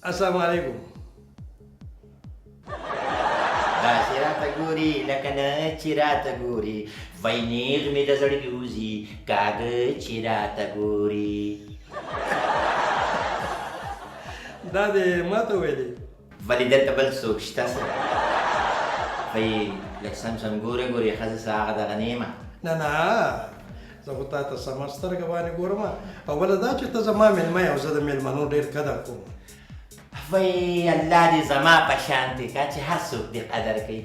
السلام علیکم. داسې راته ګوري لکه نه چې راته ګوري وای نیغ مې د زړګي وځي کاږه چې راته ګوري. دا دې ما ته ویلې. ولې دلته بل څوک شته څه وایي لږ سم سم ګوره ګورې ښځه څه هغه دغه نه یم. نه نه زه خو تا ته سمه سترګه باندې ګورم. اوله دا چې ته زما مېلمه یې او زه د مېلمنو ډېر قدر کوم. وای الله دې زما په شان دې کا چې هر څوک دې قدر کوي.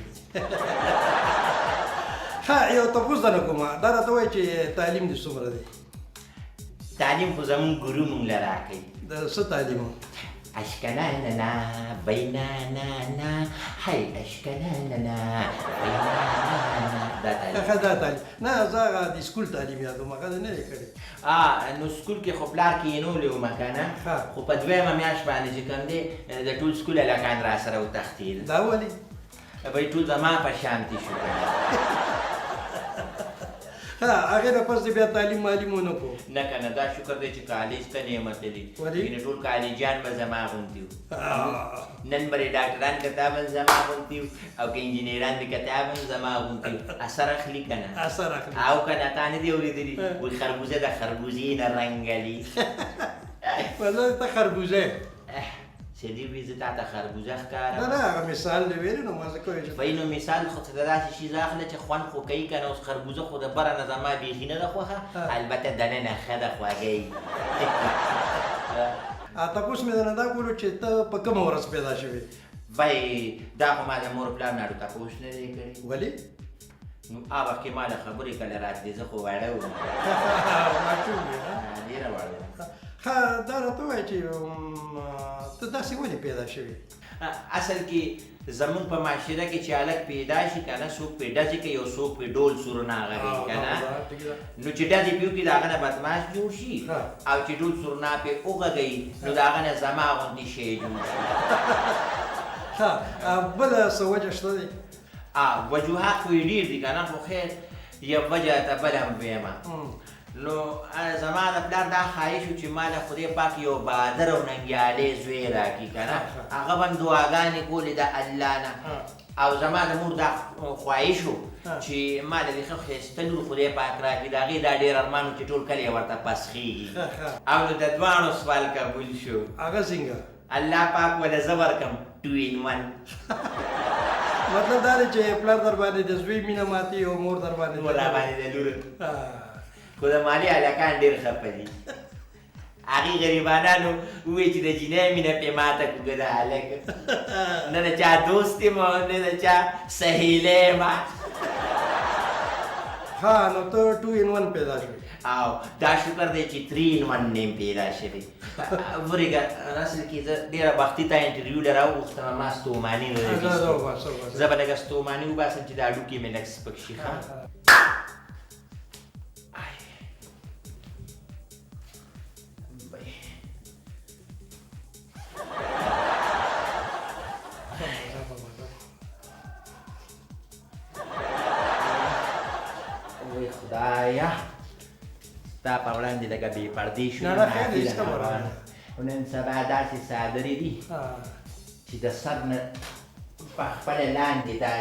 ها یو تپوس درنه کوم دا راته وایي چې تعلیم دې څومره دی؟ تعلیم خو زمونږ ګورو مونږ له راکوي. د څه تعلیم؟ اشکناننا بیناننا هی اشکناننا بیناننا دا تعلیم. ښه دا تعلیم نه زه هغه د سکول تعلیم یادوم هغه دې نه دی کړی. نو سکول کې خو پلار کښېنولی وم که نه خو په دویمه میاشت باندې چې کوم دی د ټول سکول هلکان را سره وتښتېدل. دا ولې؟ بهی ټول زما په شانتي شو. ها هغې نه پس دې بیا تعلیم معلیم ونه کړو؟ نه که نه دا شکر دی چې کالج ته نه یم تللی ځینې ټول کالجیان به زما غوندې وو. نن به ډاکټران کتاباً زما غوندې وو او که انجینران دې کتاباً زما غوندې وو. اثر اخلي که نه؟ اثر اخلي. او که نه تا نه دي اورېدلي وایي خربوزه د خربوزې نه رنګ لي. والله ته خربوزه یې. سیدي وایي زه تا ته خربوزه ښکارم. نه نه هغه مثال دې ویلې نو ما ځکه وایي چې وایي نو مثال خو څه د داسې شي اخله چې خوند خو کوي که نه اوس خربوزه خو د بره نه زما بیخي نه ده خوښه البته دننه ښه ده خوږی. تپوس مې درنه دا کولو چې ته په کومه ورځ پیدا شوې؟ وایي دا خو ما د مور پلار نه اړو تپوس نه دی کړی. ولې؟ نو هغه وخت کې ما له خبرې کله راتلې زه خو واړه وم. ماشوم یې ډېره واړه وم. ښه دا راته ووایه چې ته داسې ولې پیدا شوې؟ اصل کې زمونږ په معاشره کې چې هلک پیدا شي که نه څوک پرې ډزې کوي او څوک پرې ډول سورونه غږوي که نه نو چې ډزې پرې وکړي د هغه نه بدماش جوړ شي او چې ډول سورونه پرې وغږوي نو د هغه نه زما غوندې شی جوړ شي. ښه بله څه وجه شته دی؟ وجوهات خو یې ډېر دي که نه خو خیر یو وجه ته بله هم ویمه. نو زما د پلار دا خواهش و چې ما له خدای پاک یو بهادر او ننګیالی زوی راکړي که نه هغه به هم دعاګانې کولې د الله نه او زما د مور دا خواهش و چې ما له دې ښه ښایسته لور خدای پاک راکړي د هغې دا ډېر ارمان و چې ټول کله یې ورته پسخېږي او نو د دواړو سوال قبول شو. هغه څنګه؟ الله پاک وله زه ورکړم 2 in 1. مطلب دا دی چې پلار در باندې د زوی مینه ماتي او مور در باندې مور را باندې د لور خو د مالي هلکان ډېر خفه دي. هغې غریبانانو ووایي چې د جینۍ مینه پرې ماته کړه د هلک نه د چا دوست یم او نه د چا سهیلی یم. ها نو ته 2 in 1 پیدا شوې. او دا شکر دی چې 3 in 1 نیم پیدا شوی. ورېږه اصل کې زه ډېره وختي تا انټرویو له راوغوښتم ما ستوماني نه زه به لږه ستوماني وباسم چې دا هډوکي مې لږ سپک شي. وای خدایا ستا په وړاندې لږه بې پردې شو. نه نه خیر دی هېڅ خبره نه. نن سبا داسې څادرې دي چې د سر نه په خپله لاندې دا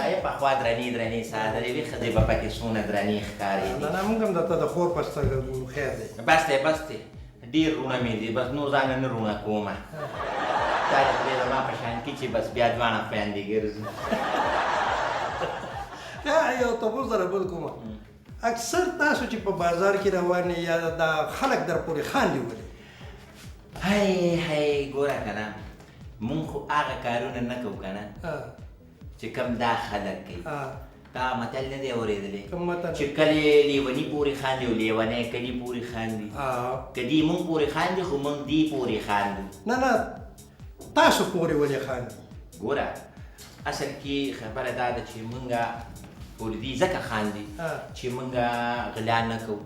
وي پخوا درنې درنې څادرې وي ښځې به پکې څونه درنې ښکارېدې. نه نه موږ هم درته د خور په سترګه ګورو خیر دی. بس دی بس دی ډېر رونه مې دي بس نور ځان نه رونه کومه دا د خدای زما په شان کې چې بس بیا دواړه خویندې ګرځو. یو تپوس در بل کومه اکثر تاسو چې په بازار کې روان یا دا خلک در پورې خاندي ولې؟ هی ګوره که نه مونږ خو هغه کارونه نه کوو که نه چې کوم دا خلک کوي. دا متل نه دی اورېدلی چې کلي لیوني پورې خاندي او لیونی کلي پورې خاندي. که دې مونږ پورې خاندي خو مونږ دې پورې خاندو. نه نه تاسو پورې ولې خاندي؟ ګوره اصل کې خبره دا ده چې مونږه پورې دي ځکه خاندي چې مونږه غلا نه کوو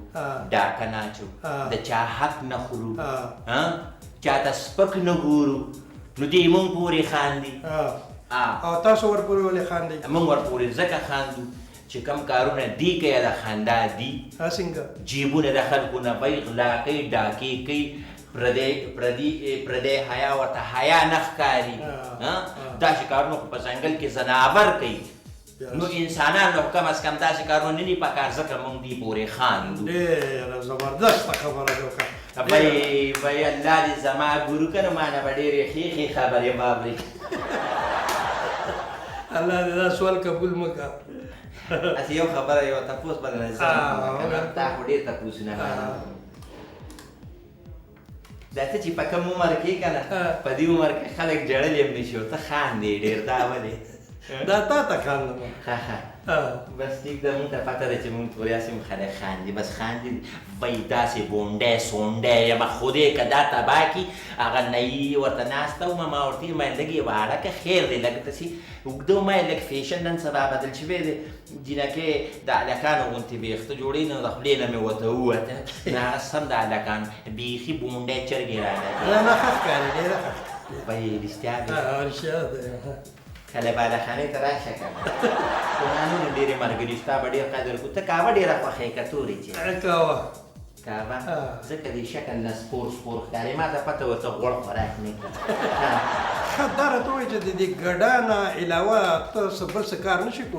ډاکه نه اچو د چا حق نه خورو چاته سپک نه ګورو نو دې مونږ پورې خاندي. او تاسو ورپورې ولې خاندئ؟ مونږ ورپورې ځکه خاندو چې کوم کارونه دي کوي د خندا دي. څنګه؟ جیبونه د خلکو نه وایي غلا کوي ډاکې کوي پردی حیا ورته حیا نه ښکاري داسې کارونه خو په ځنګل کې ځناور کوي نو انسانان نو کم از کم داسې کارونه نه دي پکار ځکه موږ دې پورې خاندو ډېره زبردسته خبره دې وکړه بھئی الله دې زما ګورو که نه ما نه به ډېرې ښې ښې خبرې واورې الله دې دا سوال قبول مه کړه هسې یو خبره یو تپوس به درنه زه تا خو ډېر تپوسونه دا ته چې په کوم عمر کې که نه په دې عمر کې خلک جړلی هم نه شي او ته خاندې ډېر دا ولې دا تا ته خاندم بس ټیک ده مونږ ته پته ده چې مونږ پورې هسې مو خلک خاندي بس خاندي وایي داسې بونډی سونډی یم خدای که دا تباه کړي هغه نهیي ورته ناسته ومه ما ورته ویل ما لږ یې واړه که خیر دی لږ داسې اوږده وما یې لږ فیشن نن سبا بدل شوی دی جینکې د هلکانو غوندې ویښته جوړوي نو د خولې نه مې ورته ووته نه هغه سم د هلکانو بیخي بونډی چرګې راغلی نه ښه ښکاري ډېره ښه وایي رښتیا دی رښتیا دی کله بالخانې ته راشه که نه قرآنونو ډېرې ملګري ستا به ډېر قدر کړو ته کاوه ډېره خوښوې که تورې چې کاوه کاوه ځکه دې شکل نه سپور سپور ښکاري ما ته پته وه ته غوړ خوراک نه کړي ښه دا راته ووایي چې د دې ګډا نه علاوه ته څه بل څه کار نه شې کولی